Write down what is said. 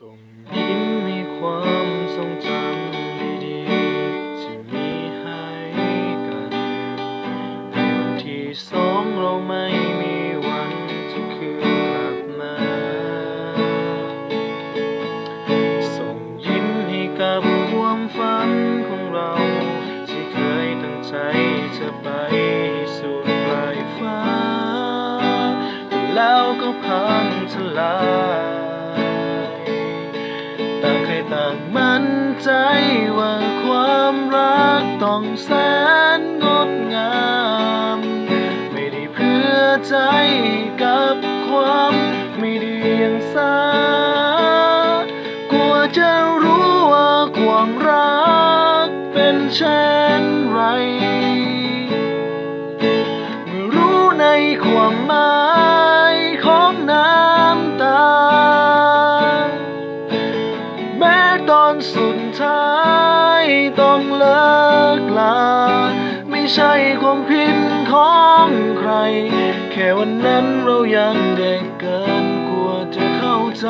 ส่งยิ้มให้ความทรงจำดีๆที่มีให้กันในวันที่สองเราไม่มีวันจะคืนกลับมาส่งยิ้มให้กับความฝันของเราที่เคยตั้งใจจะไปให้สุดปลายฟ้าแต่แล้วก็พังทลายต่างใครต่างมั่นใจว่าความรักต้องแสนงดงามไม่ได้เพื่อใจกับความไม่ดีอย่างสากลัวจะรู้ว่าความรักเป็นเช่นไรเมื่อรู้ในความหมายของน้ำตาแม้ตอนสุดท้ายต้องเลิกลาไม่ใช่ความผิดของใครแค่วันนั้นเรายังเด็กเกินกลัวจะเข้าใจ